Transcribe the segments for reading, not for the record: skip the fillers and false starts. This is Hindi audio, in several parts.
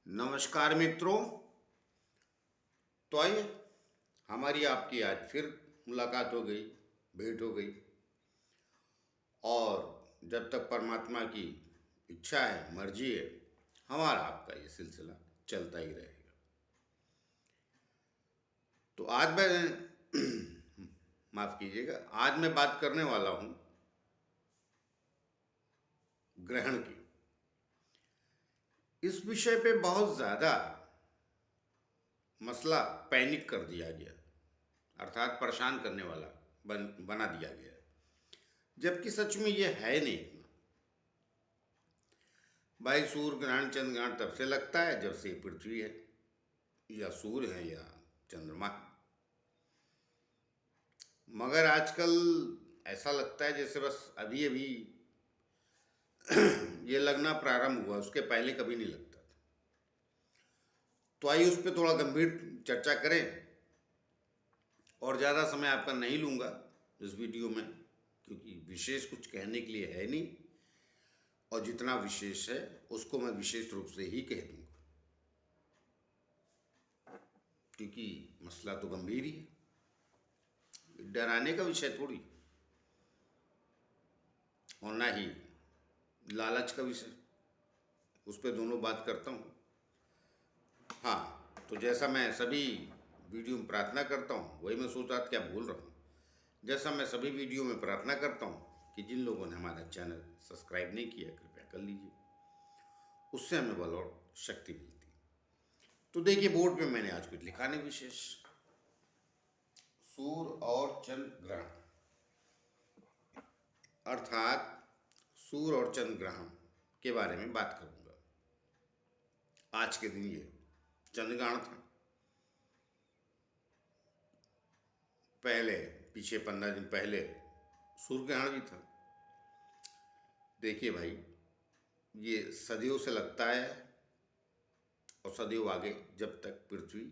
नमस्कार मित्रों। तो आइए, हमारी आपकी आज फिर मुलाकात हो गई, भेंट हो गई। और जब तक परमात्मा की इच्छा है, मर्जी है, हमारा आपका ये सिलसिला चलता ही रहेगा। तो आज मैं माफ कीजिएगा, आज मैं बात करने वाला हूं ग्रहण की। इस विषय पे बहुत ज़्यादा मसला पैनिक कर दिया गया, अर्थात परेशान करने वाला बना दिया गया, जबकि सच में ये है नहीं इतना। भाई, सूर्य ग्रहण चंद्र ग्रहण तब से लगता है जब से पृथ्वी है या सूर्य है या चंद्रमा है। मगर आजकल ऐसा लगता है जैसे बस अभी अभी ये लगना प्रारंभ हुआ, उसके पहले कभी नहीं लगता था। तो आइए उस पर थोड़ा गंभीर चर्चा करें, और ज़्यादा समय आपका नहीं लूँगा इस वीडियो में, क्योंकि विशेष कुछ कहने के लिए है नहीं, और जितना विशेष है उसको मैं विशेष रूप से ही कह दूँगा, क्योंकि मसला तो गंभीर ही है, डराने का विषय थोड़ी, और ना ही लालच का विषय। उस पर दोनों बात करता हूँ। हाँ, तो जैसा मैं सभी वीडियो में प्रार्थना करता हूँ, वही मैं सोच रहा था क्या बोल रहा हूँ। जैसा मैं सभी वीडियो में प्रार्थना करता हूँ कि जिन लोगों ने हमारा चैनल सब्सक्राइब नहीं किया, कृपया कर लीजिए, उससे हमें बल और शक्ति मिलती है। तो देखिए, बोर्ड पे मैंने आज कुछ लिखा नहीं विशेष। सूर्य और चंद्र ग्रहण, अर्थात सूर्य और चंद्र ग्रहण के बारे में बात करूंगा। आज के दिन ये चंद्र ग्रहण था। पहले पीछे 15 दिन पहले सूर्य ग्रहण भी था। देखिए भाई, ये सदियों से लगता है, और सदियों आगे जब तक पृथ्वी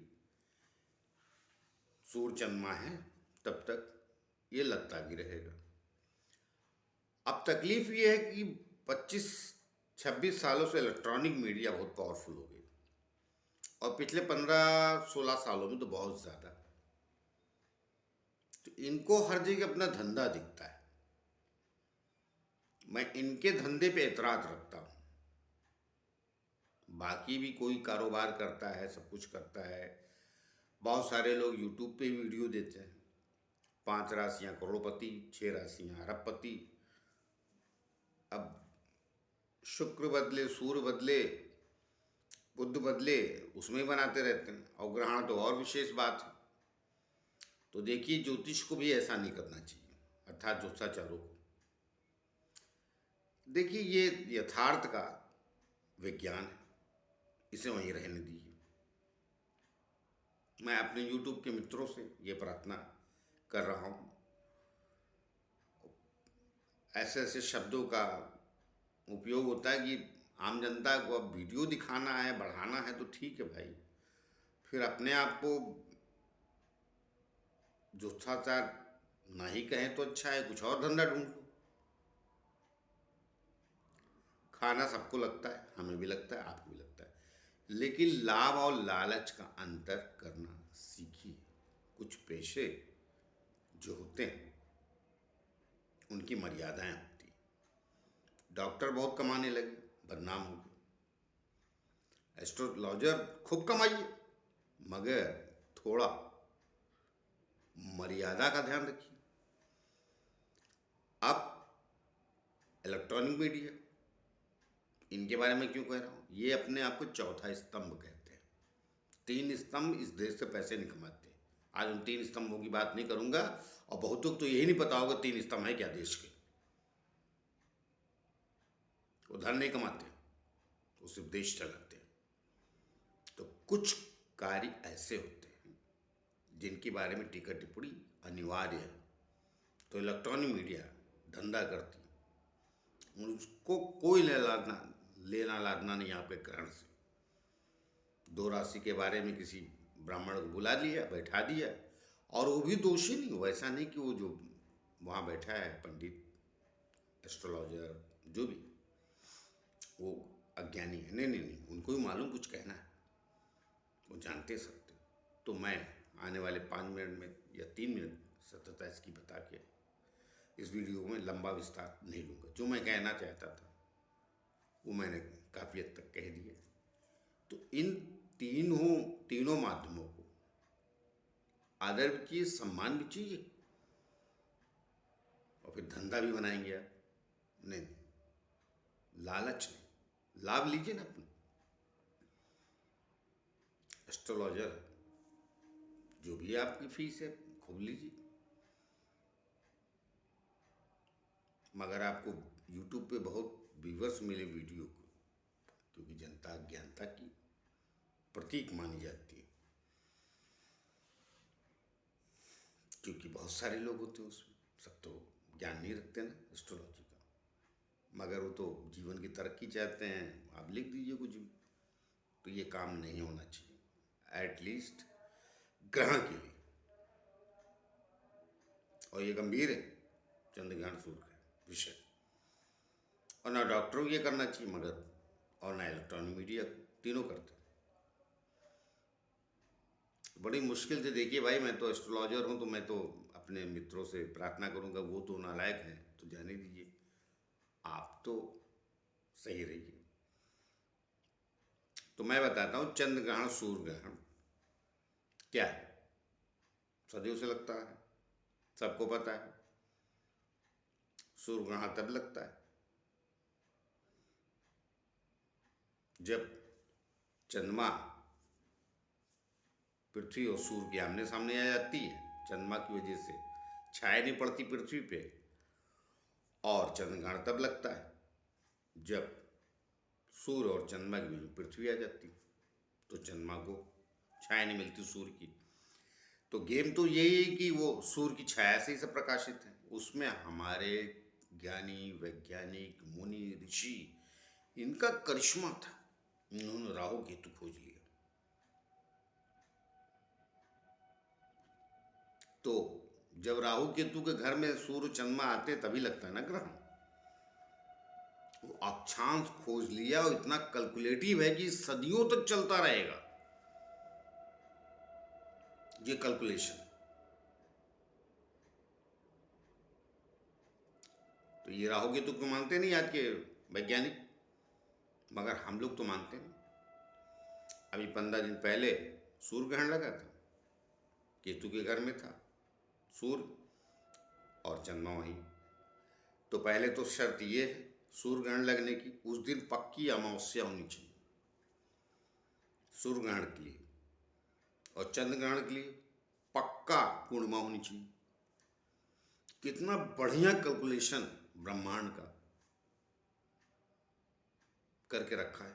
सूर्य चंद्रमा है तब तक ये लगता भी रहेगा। अब तकलीफ ये है कि 25-26 सालों से इलेक्ट्रॉनिक मीडिया बहुत पावरफुल हो गई, और पिछले 15-16 सालों में तो बहुत ज़्यादा। तो इनको हर जगह अपना धंधा दिखता है। मैं इनके धंधे पे एतराज़ रखता हूँ। बाकी भी कोई कारोबार करता है, सब कुछ करता है। बहुत सारे लोग यूट्यूब पे वीडियो देते हैं, 5 राशियाँ करोड़पति, 6 राशियाँ अरबपति। अब शुक्र बदले, सूर्य बदले, बुध बदले, उसमें ही बनाते रहते हैं। और ग्रहण तो और विशेष बात है। तो देखिए, ज्योतिष को भी ऐसा नहीं करना चाहिए, अर्थात ज्योतिषाचारों को। देखिए, ये यथार्थ का विज्ञान है, इसे वहीं रहने दीजिए। मैं अपने यूट्यूब के मित्रों से ये प्रार्थना कर रहा हूँ, ऐसे ऐसे शब्दों का उपयोग होता है कि आम जनता को अब वीडियो दिखाना है, बढ़ाना है, तो ठीक है भाई, फिर अपने आप को ज्योतिषाचार ना ही कहें तो अच्छा है, कुछ और धंधा ढूंढ लो। खाना सबको लगता है, हमें भी लगता है, आपको भी लगता है, लेकिन लाभ और लालच का अंतर करना सीखिए। कुछ पेशे जो होते हैं उनकी मर्यादाएं होती हैं। डॉक्टर बहुत कमाने लगे, बदनाम हो गए। एस्ट्रोलॉजर खूब कमाइए, मगर थोड़ा मर्यादा का ध्यान रखिए। अब इलेक्ट्रॉनिक मीडिया, इनके बारे में क्यों कह रहा हूँ, ये अपने आप को चौथा स्तंभ कहते हैं। 3 स्तंभ इस देश से पैसे नहीं कमाते। आज उन 3 स्तंभों की बात नहीं करूंगा, और बहुतों को तो यही नहीं पता होगा 3 स्तंभ है क्या देश के। वो धन नहीं कमाते, वो सिर्फ देश चलाते हैं। तो कुछ कार्य ऐसे होते हैं जिनके बारे में टीका टिप्पणी अनिवार्य है। तो इलेक्ट्रॉनिक मीडिया धंधा करती है, उसको कोई लेना लादना नहीं आपके ग्रहण से। 2 राशि के बारे में किसी ब्राह्मण को बुला लिया, बैठा दिया, और वो भी दोषी नहीं। वैसा नहीं कि वो जो वहाँ बैठा है पंडित, एस्ट्रोलॉजर, जो भी, वो अज्ञानी है। नहीं नहीं नहीं, उनको भी मालूम कुछ कहना है, वो जानते सकते। तो मैं आने वाले 5 मिनट में या 3 मिनट सत्यता इसकी बता के इस वीडियो में लंबा विस्तार नहीं लूँगा। जो मैं कहना चाहता था वो मैंने काफ़ी हद तक कह दिया। तो इन तीनों माध्यमों को आदर भी चाहिए, सम्मान भी चाहिए, और फिर धंधा भी बनाएंगे आप? नहीं, लालच नहीं, लाभ लीजिए ना अपने। एस्ट्रोलॉजर जो भी आपकी फीस है खूब लीजिए, मगर आपको यूट्यूब पे बहुत व्यूवर्स मिले वीडियो को, क्योंकि जनता अज्ञानता की प्रतीक मानी जाती है, क्योंकि बहुत सारे लोग होते हैं उसमें, सब तो ज्ञान नहीं रखते ना एस्ट्रोलॉजी का, मगर वो तो जीवन की तरक्की चाहते हैं, आप लिख दीजिए कुछ भी। तो ये काम नहीं होना चाहिए, एटलीस्ट ग्रहण के लिए। और ये गंभीर है, चंद्रग्रहण सूर्य का विषय, और ना डॉक्टर को ये करना चाहिए मगर, और ना इलेक्ट्रॉनिक मीडिया, तीनों करते हैं। बड़ी मुश्किल से, देखिए भाई मैं तो एस्ट्रोलॉजर हूँ, तो मैं तो अपने मित्रों से प्रार्थना करूँगा, वो तो नालायक हैं तो जाने दीजिए, आप तो सही रहिए। तो मैं बताता हूँ चंद्र ग्रहण सूर्य ग्रहण क्या है। सदियों से लगता है, सबको पता है। सूर्य ग्रहण तब लगता है जब चंद्रमा पृथ्वी और सूर्य के आमने सामने आ जाती है। चंद्रमा की वजह से छाया नहीं पड़ती पृथ्वी पे, और चंद्रग्रहण तब लगता है जब सूर्य और चंद्रमा के बीच में पृथ्वी आ जाती, तो चंद्रमा को छाया नहीं मिलती सूर्य की। तो गेम तो यही है कि वो सूर्य की छाया से ही सब प्रकाशित है। उसमें हमारे ज्ञानी, वैज्ञानिक, मुनि, ऋषि, इनका करिश्मा था। इन्होंने राहु केतु खोज लिया। तो जब राहु केतु के घर में सूर्य चंद्रमा आते तभी लगता है ना ग्रहण। वो अक्षांश खोज लिया, और इतना कैलकुलेटिव है कि सदियों तक चलता रहेगा ये कैलकुलेशन। तो ये राहु केतु को मानते नहीं आज के वैज्ञानिक, मगर हम लोग तो मानते हैं। अभी 15 दिन पहले सूर्य ग्रहण लगा था, केतु के घर में था सूर्य और चंद्रमा वहीं। तो पहले तो शर्त ये है सूर्य ग्रहण लगने की, उस दिन पक्की अमावस्या होनी चाहिए सूर्य ग्रहण के लिए, और चंद्र ग्रहण के लिए पक्का पूर्णिमा होनी चाहिए। कितना बढ़िया कैलकुलेशन ब्रह्मांड का करके रखा है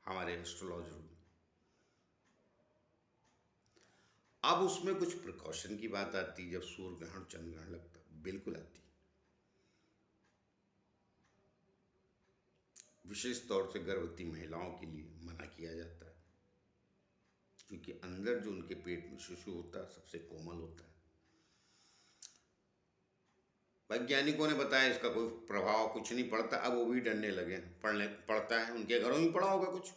हमारे एस्ट्रोलॉजर ने। अब उसमें कुछ प्रिकॉशन की बात आती है जब सूर्य ग्रहण चंद्र ग्रहण लगता है, बिल्कुल आती है। विशेष तौर से गर्भवती महिलाओं के लिए मना किया जाता है, क्योंकि अंदर जो उनके पेट में शिशु होता है सबसे कोमल होता है। वैज्ञानिकों ने बताया इसका कोई प्रभाव कुछ नहीं पड़ता। अब वो भी डरने लगे, पड़ता है, उनके घरों में पड़ा होगा कुछ।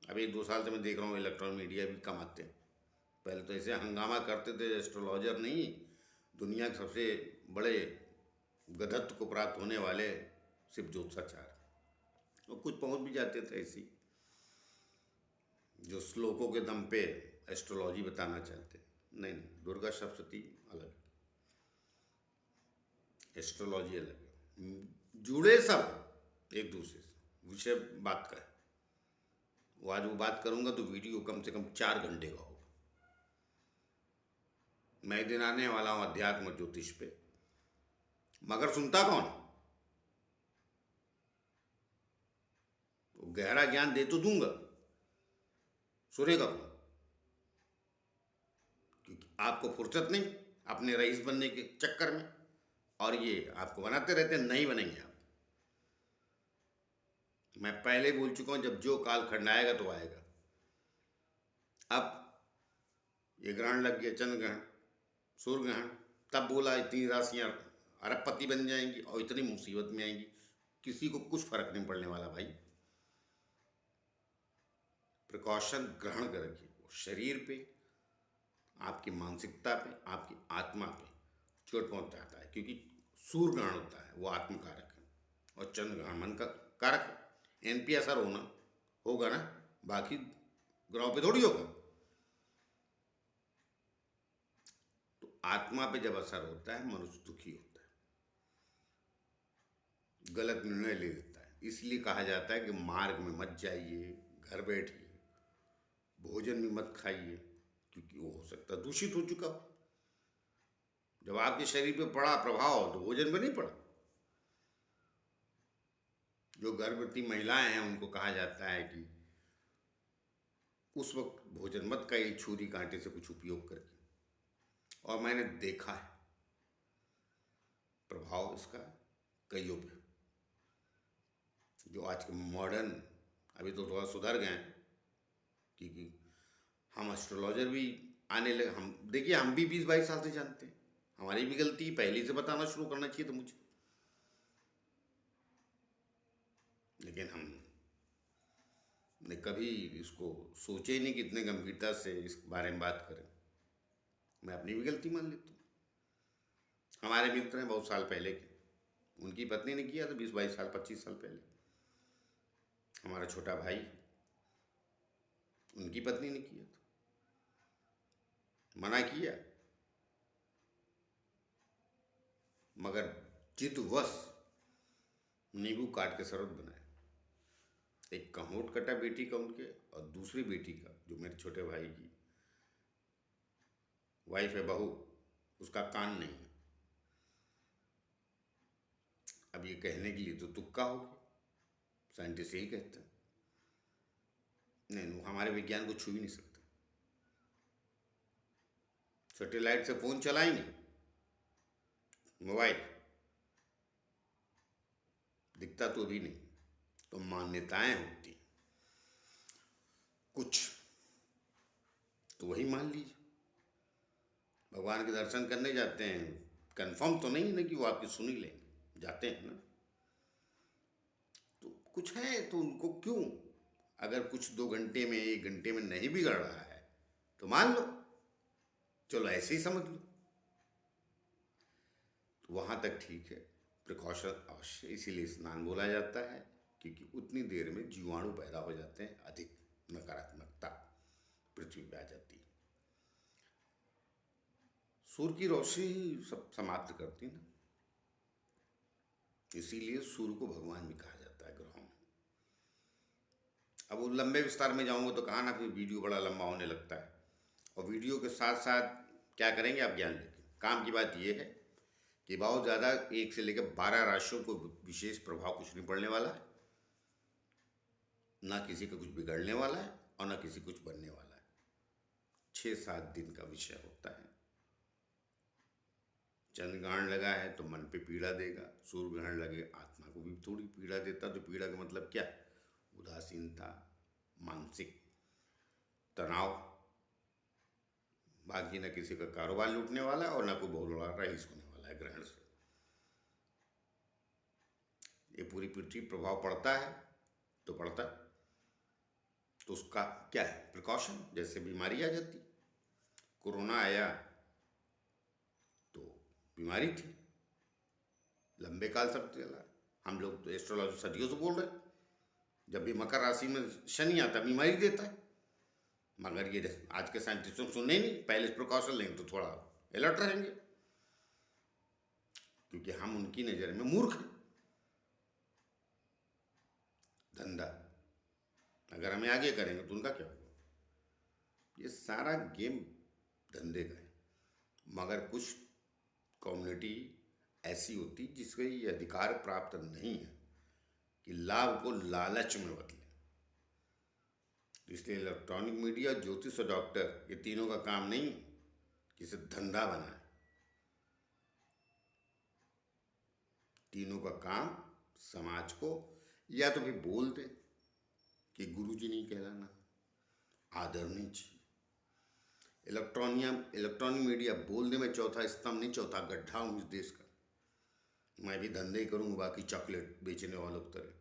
अब 1-2 साल से मैं देख रहा हूँ इलेक्ट्रॉनिक मीडिया भी कम आते हैं। पहले तो ऐसे हंगामा करते थे, एस्ट्रोलॉजर नहीं, दुनिया के सबसे बड़े गधत्व को प्राप्त होने वाले शिव ज्योतिषाचार्य, और कुछ पहुंच भी जाते थे ऐसी, जो श्लोकों के दम पे एस्ट्रोलॉजी बताना चाहते। नहीं, दुर्गा सप्तशती अलग, एस्ट्रोलॉजी अलग, जुड़े सब एक दूसरे से। विषय बात का है, वो आज वो बात करूंगा तो वीडियो कम से कम 4 घंटे का होगा। मैं दिन आने वाला हूं अध्यात्म और ज्योतिष पे, मगर सुनता कौन? तो गहरा ज्ञान दे तो दूंगा, सुनेगा कौन? क्योंकि आपको फुर्सत नहीं अपने रईस बनने के चक्कर में, और ये आपको बनाते रहते हैं, नहीं बनेंगे आप। मैं पहले बोल चुका हूं, जब जो कालखंड आएगा तो आएगा। अब ये ग्रहण लग गया, चंद्र ग्रहण, सूर्य ग्रहण, तब बोला इतनी राशियां अरबपति बन जाएंगी और इतनी मुसीबत में आएंगी। किसी को कुछ फर्क नहीं पड़ने वाला भाई। प्रिकॉशन ग्रहण कर रखिए। वो शरीर पे, आपकी मानसिकता पे, आपकी आत्मा पे चोट पहुंचाता है, क्योंकि सूर्य ग्रहण होता है वो आत्मकारक है, और चंद्र ग्रहण मन का कारक। एनपी असर होगा ना, बाकी ग्रहों पे थोड़ी होगा। तो आत्मा पे जब असर होता है, मनुष्य दुखी होता है, गलत निर्णय ले लेता है। इसलिए कहा जाता है कि मार्ग में मत जाइए, घर बैठिए, भोजन भी मत खाइए, क्योंकि वो हो सकता है दूषित हो चुका हो। जब आपके शरीर पे पड़ा प्रभाव तो भोजन पे नहीं पड़ा। जो गर्भवती महिलाएं हैं उनको कहा जाता है कि उस वक्त भोजन मत खाइए छुरी कांटे से कुछ उपयोग करके। और मैंने देखा है प्रभाव इसका कईयों पे। जो आज के मॉडर्न, अभी तो थोड़ा सुधर गए हैं, क्योंकि हम एस्ट्रोलॉजर भी आने लगे। हम देखिए, हम भी 20-22 साल से जानते हैं, हमारी भी गलती, पहले से बताना शुरू करना चाहिए था मुझे। लेकिन हम ने कभी इसको सोचे ही नहीं कि इतने गंभीरता से इस बारे में बात करें। मैं अपनी भी गलती मान लेता हूँ। हमारे मित्र हैं बहुत साल पहले के, उनकी पत्नी ने किया था 20-22 साल 25 साल पहले। हमारा छोटा भाई, उनकी पत्नी ने किया था, मना किया, मगर जिद्दवश नींबू काट के शरबत बनाया। एक का होंठ कटा बेटी का उनके, और दूसरी बेटी का, जो मेरे छोटे भाई की वाइफ है, बहू, उसका कान नहीं है। अब ये कहने के लिए तो तुक्का हो गया, साइंटिस्ट यही कहते हैं। नहीं, वो हमारे विज्ञान को छू ही नहीं सकते। सैटेलाइट से फोन चला ही नहीं, मोबाइल दिखता तो भी नहीं। तो मान्यताएं होती कुछ, तो वही मान लीजिए। भगवान के दर्शन करने जाते हैं, कंफर्म तो नहीं है ना कि वो आपकी सुन ही लेंगे, जाते हैं ना। तो कुछ है तो उनको क्यों, अगर कुछ 2 घंटे में 1 घंटे में नहीं बिगड़ रहा है तो मान लो, चलो ऐसे ही समझ लो। तो वहां तक ठीक है, प्रिकॉशन अवश्य, इसीलिए स्नान बोला जाता है, क्योंकि उतनी देर में जीवाणु पैदा हो जाते हैं, अधिक नकारात्मकता पृथ्वी पे आ जाती है। सूर्य की रोशनी ही सब समाप्त करती है ना, इसीलिए सूर्य को भगवान भी कहा जाता है ग्रहों में। अब वो लंबे विस्तार में जाऊंगा तो कहा ना, फिर वीडियो बड़ा लंबा होने लगता है। और वीडियो के साथ साथ क्या करेंगे आप, ज्ञान लेके। काम की बात यह है कि बहुत ज़्यादा 1 से लेकर 12 राशियों को विशेष प्रभाव कुछ नहीं पड़ने वाला है, ना किसी का कुछ बिगड़ने वाला है और ना किसी कुछ बनने वाला है। 6-7 दिन का विषय होता है। चंद्र ग्रहण लगा है तो मन पे पीड़ा देगा, सूर्य ग्रहण लगे आत्मा को भी थोड़ी पीड़ा देता। तो पीड़ा का मतलब क्या, उदासीनता, मानसिक तनाव। बाकी ना किसी का कारोबार लूटने वाला है और ना कोई बहुत बड़ा रईस होने वाला है ग्रहण से। ये पूरी पृथ्वी प्रभाव पड़ता है तो पड़ता है। तो उसका क्या है प्रिकॉशन, जैसे बीमारी आ जाती, कोरोना आया तो बीमारी थी, लंबे काल तक चला। हम लोग तो एस्ट्रोलॉजी सदियों से बोल रहे हैं, जब भी मकर राशि में शनि आता बीमारी देता है। मगर ये आज के साइंटिस्टों सुनने नहीं, पहले प्रिकॉशन लेंगे तो थोड़ा अलर्ट रहेंगे, क्योंकि हम उनकी नज़र में मूर्ख हैं। धंधा अगर हमें आगे करेंगे तो उनका क्या होगा। ये सारा गेम धंधे का है। मगर कुछ कम्युनिटी ऐसी होती जिसको ये अधिकार प्राप्त नहीं है कि लाभ को लालच में बदले। इसलिए इलेक्ट्रॉनिक मीडिया, ज्योतिष और डॉक्टर, ये तीनों का काम नहीं कि इसे धंधा बनाए। तीनों का काम समाज को या तो फिर बोल दे कि गुरुजी नहीं कहलाना, आदर नहीं चाहिए। इलेक्ट्रॉनिक मीडिया बोल दे मैं चौथा स्तंभ नहीं, चौथा गड्ढा हूँ इस देश का, मैं भी धंधे ही करूँगा बाकी चॉकलेट बेचने वालों की तरह।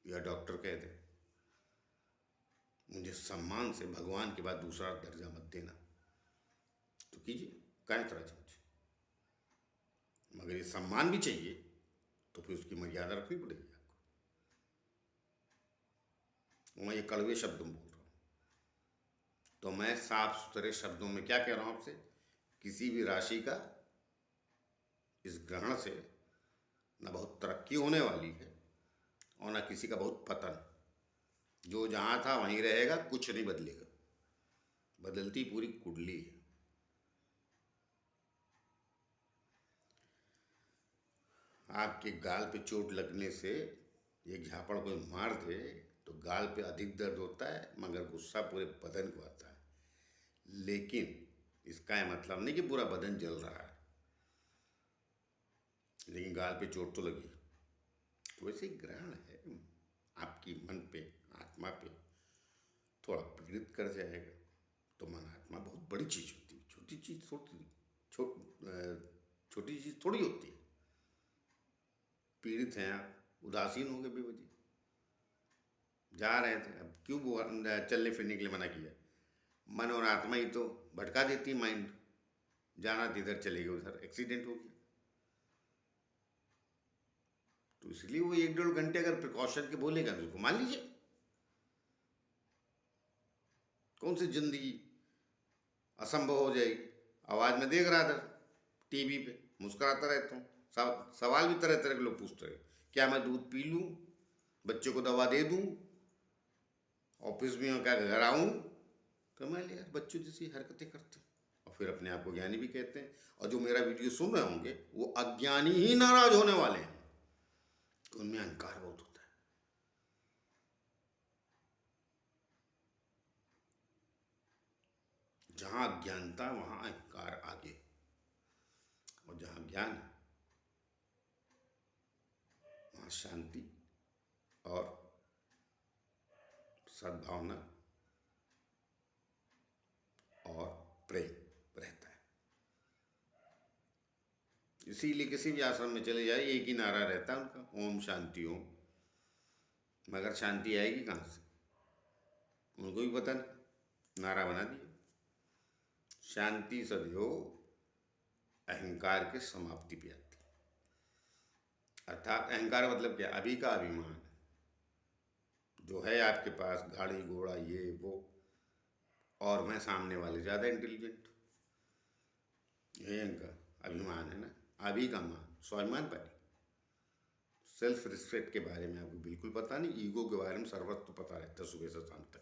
या डॉक्टर कह दे मुझे सम्मान से भगवान के बाद दूसरा दर्जा मत देना, तो कीजिए, काहे तरह मुझे, मगर ये सम्मान भी चाहिए तो फिर उसकी मर्यादा रखनी पड़ेगी आपको। मैं ये कड़वे शब्द में बोल रहा हूँ, तो मैं साफ सुथरे शब्दों में क्या कह रहा हूँ आपसे, किसी भी राशि का इस ग्रहण से न बहुत तरक्की होने वाली है और न किसी का बहुत पतन। जो जहाँ था वहीं रहेगा, कुछ नहीं बदलेगा, बदलती पूरी कुंडली है। आपके गाल पे चोट लगने से एक झापड़ कोई मार दे तो गाल पे अधिक दर्द होता है, मगर गुस्सा पूरे बदन को आता है। लेकिन इसका यह मतलब नहीं कि पूरा बदन जल रहा है, लेकिन गाल पे चोट तो लगी। तो वैसे ग्रहण है, आपकी मन पे, आत्मा पे थोड़ा पीड़ित कर जाएगा। तो मन आत्मा बहुत बड़ी चीज़ होती है, छोटी चीज़ छोटी चीज़ थोड़ी होती है। पीड़ित हैं आप, उदासीन हो गए बेवजह, जा रहे थे, अब क्यों चलने फिरने के लिए मना किया? मन और आत्मा ही तो भटका देती माइंड, जाना इधर चले गए उधर, एक्सीडेंट हो गया। तो इसलिए वो 1-1.5 घंटे अगर प्रिकॉशन के बोलेगा तो उसको मान लीजिए। कौन सी जिंदगी असंभव हो जाएगी? आवाज में देख रहा था टीवी पे, मुस्कुराता रहता हूँ, सवाल भी तरह तरह के लोग पूछते रहे, क्या मैं दूध पी लूँ, बच्चों को दवा दे दूँ, ऑफिस में क्या घर आऊँ? तो मैं यार बच्चों जैसी हरकतें करते हैं और फिर अपने आप को ज्ञानी भी कहते हैं। और जो मेरा वीडियो सुन रहे होंगे वो अज्ञानी ही नाराज होने वाले हैं, तो उनमें अहंकार बहुत होता है। जहां अज्ञानता वहां अहंकार आगे, और जहां ज्ञान है वहां शांति और सद्भावना और प्रेम रहता है। इसीलिए किसी भी आश्रम में चले जाए एक ही नारा रहता है उनका, ओम शांति ओम। मगर शांति आएगी कहाँ से? उनको भी पता नहीं, नारा बना दिया। शांति सदैव अहंकार के समाप्ति पे आती है। अर्थात अहंकार मतलब क्या? अभी का अभिमान जो है आपके पास, गाड़ी घोड़ा ये वो, और मैं सामने वाले ज़्यादा इंटेलिजेंट, ये इनका अभिमान है ना। अभी का मान, स्वाभिमान पाई, सेल्फ रिस्पेक्ट के बारे में आपको बिल्कुल पता नहीं, ईगो के बारे में सर्वत्र पता रहता है सुबह से शाम तक।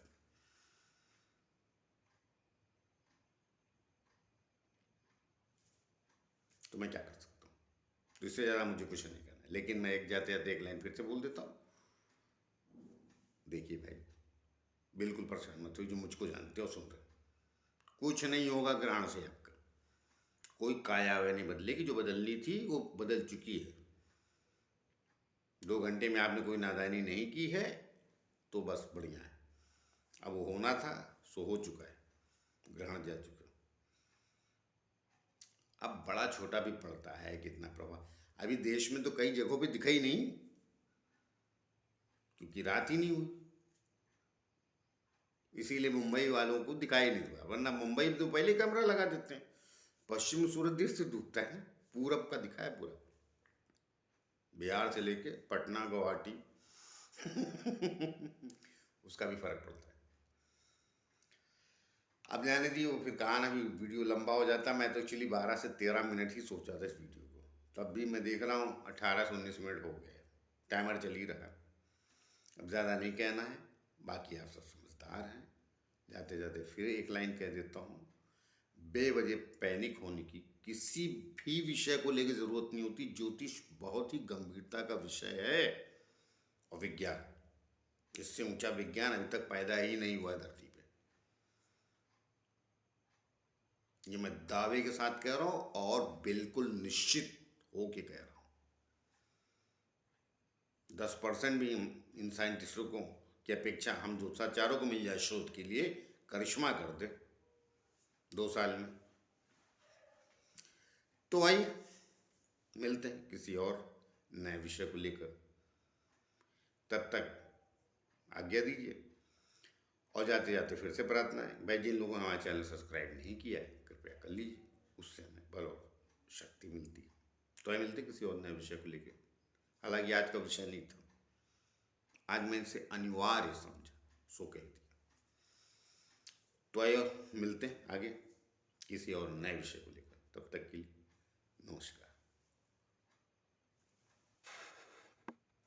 तो मैं क्या कर सकता हूँ? तो इससे ज़्यादा मुझे कुछ नहीं करना है। लेकिन मैं एक जाते जाते एक लाइन फिर से बोल देता हूँ, देखिए भाई, बिल्कुल परेशान मत हो जो मुझको जानते हो, सुन रहे, कुछ नहीं होगा ग्रहण से आपका, कोई काया वह नहीं बदलेगी, जो बदलनी थी वो बदल चुकी है। 2 घंटे में आपने कोई नादानी नहीं की है तो बस बढ़िया है। अब वो होना था सो हो चुका है, ग्रहण जा चुका। अब बड़ा छोटा भी पड़ता है कितना प्रभाव। अभी देश में तो कई जगहों पे दिखा ही नहीं, क्योंकि रात ही नहीं हुई, इसीलिए मुंबई वालों को दिखाई नहीं हुआ। वरना मुंबई में तो पहले कैमरा लगा देते हैं। पश्चिम सूरज देर से डूबता है ना, पूरब का दिखा है पूरा, बिहार से लेके पटना गुवाहाटी उसका भी फर्क पड़ता है। अब जाने दी, वो फिर कहा ना भी वीडियो लंबा हो जाता। मैं तो एक्चुअली 12 से 13 मिनट ही सोचा था इस वीडियो को, तब भी मैं देख रहा हूँ 18 से 19 मिनट हो गए, टाइमर चल ही रहा। अब ज़्यादा नहीं कहना है, बाकी आप सब समझदार हैं। जाते जाते फिर एक लाइन कह देता हूँ, बेवजह पैनिक होने की किसी भी विषय को लेकर ज़रूरत नहीं होती। ज्योतिष बहुत ही गंभीरता का विषय है, और विज्ञान, इससे ऊंचा विज्ञान अभी तक पैदा ही नहीं हुआ है धरती पे। ये मैं दावे के साथ कह रहा हूं और बिल्कुल निश्चित होके कह रहा हूं। 10% भी इन साइंटिस्टों को की अपेक्षा हम दूसरा चारों को मिल जाए शोध के लिए, करिश्मा कर दे 2 साल में। तो आइए मिलते हैं किसी और नए विषय को लेकर, तब तक आज्ञा दीजिए। और जाते जाते फिर से प्रार्थना है भाई, जिन लोगों ने हमारा चैनल सब्सक्राइब नहीं किया है कृपया कर लीजिए, उससे हमें बल और शक्ति मिलती है। तो आइए मिलते किसी और नए विषय को लेकर। हालांकि आज का विषय नहीं था, आज मैं इसे अनिवार्य समझा, सो कह दिया। तो आइए और मिलते हैं आगे किसी और नए विषय को लेकर। तब तक के लिए नमस्कार।